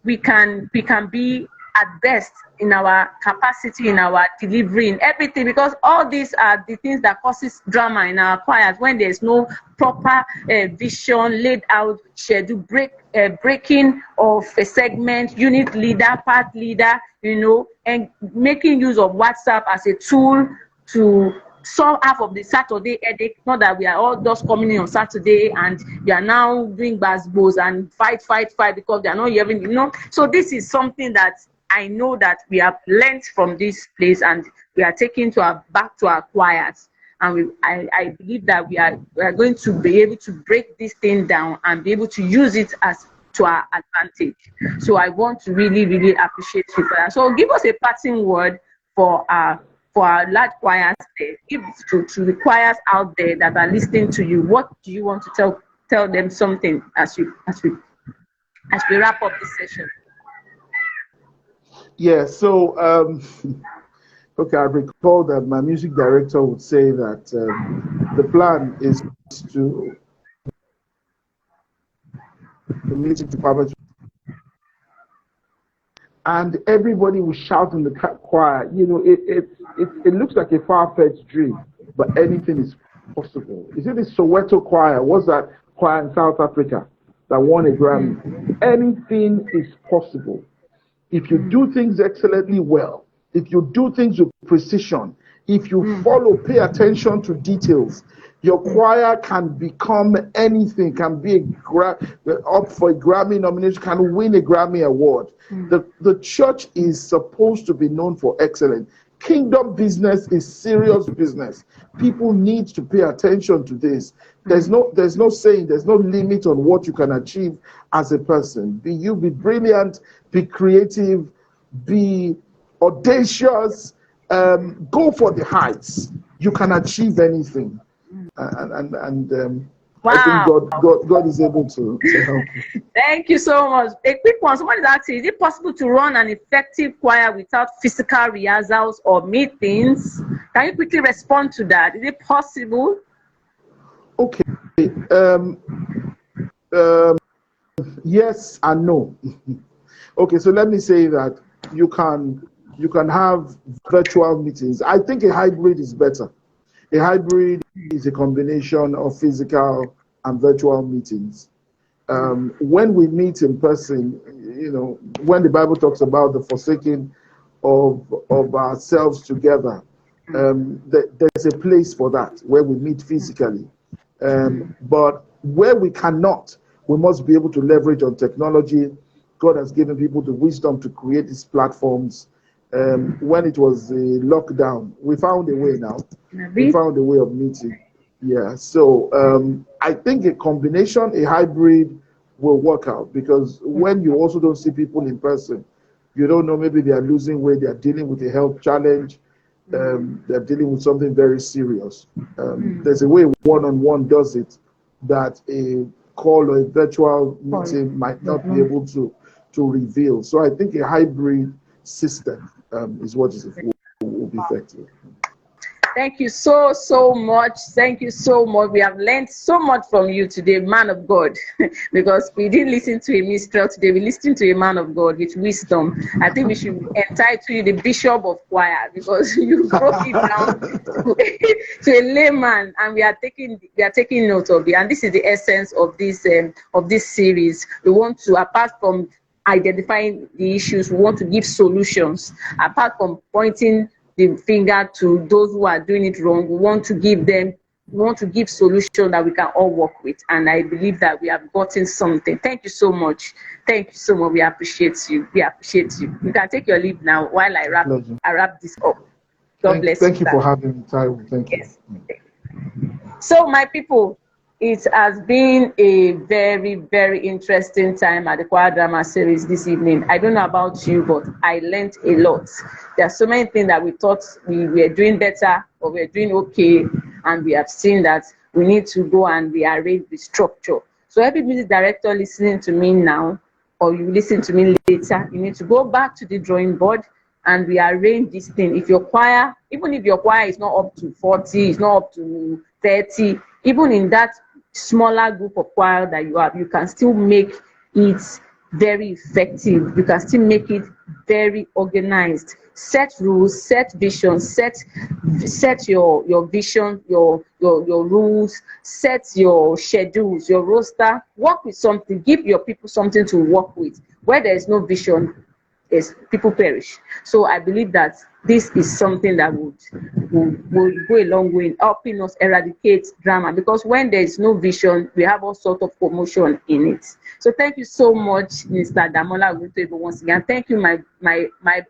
we can be at best in our capacity, in our delivery, in everything, because all these are the things that causes drama in our choirs when there's no proper vision laid out, schedule, breaking of a segment, unit leader, part leader, and making use of WhatsApp as a tool to solve half of the Saturday headache. Not that we are all just coming in on Saturday and we are now doing basketballs and fight because they are not hearing, So this is something that I know that we have learned from this place, and we are taking back to our choirs. And I believe that we are going to be able to break this thing down and be able to use it to our advantage. So I want to really, really appreciate you for that. So give us a parting word for our large choirs there. Give to the choirs out there that are listening to you. What do you want to tell them something as we wrap up this session? Yeah, so okay, I recall that my music director would say that the plan is to the music department, and everybody will shout in the choir. It looks like a far-fetched dream, but anything is possible. Is it the Soweto choir? What's that choir in South Africa that won a Grammy? Anything is possible. If you do things excellently well, if you do things with precision, if you pay attention to details, your choir can become anything, can be up for a Grammy nomination, can win a Grammy award. The church is supposed to be known for excellence. Kingdom business is serious business. People need to pay attention to this. There's no saying, there's no limit on what you can achieve as a person. Be brilliant, be creative, be audacious, go for the heights. You can achieve anything. Wow. I think God is able to help you. Thank you so much. A quick one. Someone is asking, is it possible to run an effective choir without physical rehearsals or meetings? Can you quickly respond to that? Is it possible? Okay. Yes and no. Okay, so let me say that you can have virtual meetings. I think a hybrid is better. A hybrid is a combination of physical and virtual meetings. when we meet in person, you know, when the Bible talks about the forsaking of ourselves together, there's a place for that where we meet physically. But where we cannot, we must be able to leverage on technology. God has given people the wisdom to create these platforms. When it was a lockdown, we found a way now. We found a way of meeting. Yeah, so I think a combination, a hybrid will work out, because when you also don't see people in person, you don't know, maybe they are losing weight, they are dealing with a health challenge, they're dealing with something very serious. There's a way one-on-one does it that a call or a virtual meeting might not be able to reveal. So I think a hybrid system is what will be effective. Thank you so much. Thank you so much. We have learned so much from you today, man of God, because we didn't listen to a minstrel today. We listened to a man of God with wisdom. I think we should entitle you the bishop of choir, because you broke it down to a layman, and we are taking note of it. And this is the essence of this series. We want to, apart from identifying the issues, we want to give solutions. Apart from pointing the finger to those who are doing it wrong, we want to give solutions that we can all work with. And I believe that we have gotten something. Thank you so much. Thank you so much. We appreciate you. We appreciate you. You can take your leave now while I wrap this up. God bless you. Thank you for having me, Taiwo. Thank you. Yes. So, my people, it has been a very, very interesting time at the Choir Drama Series this evening. I don't know about you, but I learned a lot. There are so many things that we thought we were doing better or we were doing okay, and we have seen that we need to go and rearrange the structure. So every music director listening to me now, or you listen to me later, you need to go back to the drawing board and rearrange this thing. If your choir, even if your choir is not up to 40, it's not up to 30, even in that smaller group of choir that you have, you can still make it very effective. You can still make it very organized. Set rules, set vision, set your vision, your rules, set your schedules, your roster. Work with something. Give your people something to work with. Where there is no vision, people perish. So I believe that this is something that would go a long way in helping us eradicate drama, because when there is no vision, we have all sorts of commotion in it. So thank you so much, Mr. Damola Oguntoyinbo, once again. Thank you, my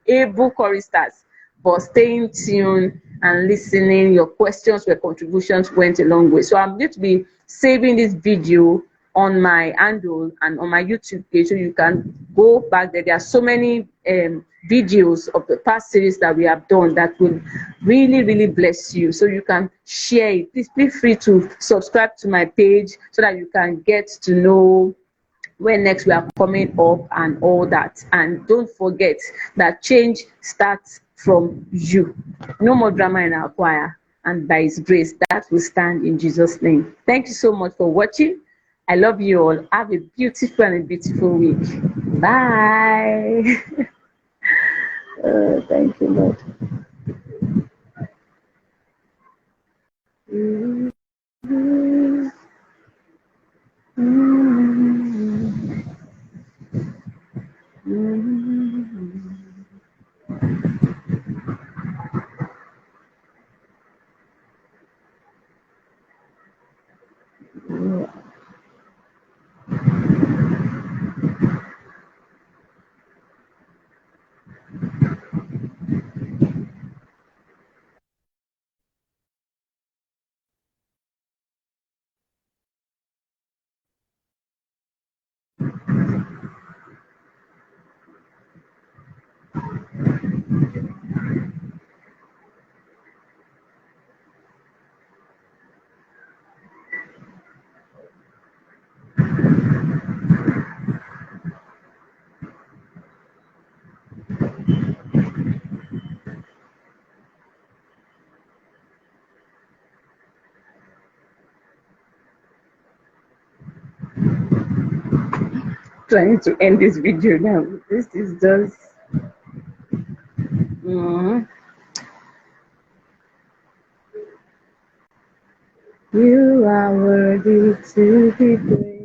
able choristers, for staying tuned and listening. Your questions, your contributions went a long way. So I'm going to be saving this video on my handle and on my YouTube page, so you can go back there. There are so many videos of the past series that we have done that will really, really bless you. So you can share it. Please feel free to subscribe to my page so that you can get to know when next we are coming up and all that. And don't forget that change starts from you. No more drama in our choir, and by His grace, that will stand in Jesus' name. Thank you so much for watching. I love you all. Have a beautiful and a beautiful week. Bye. Thank you, Lord. Trying to end this video now. This is just you are worthy to be praised.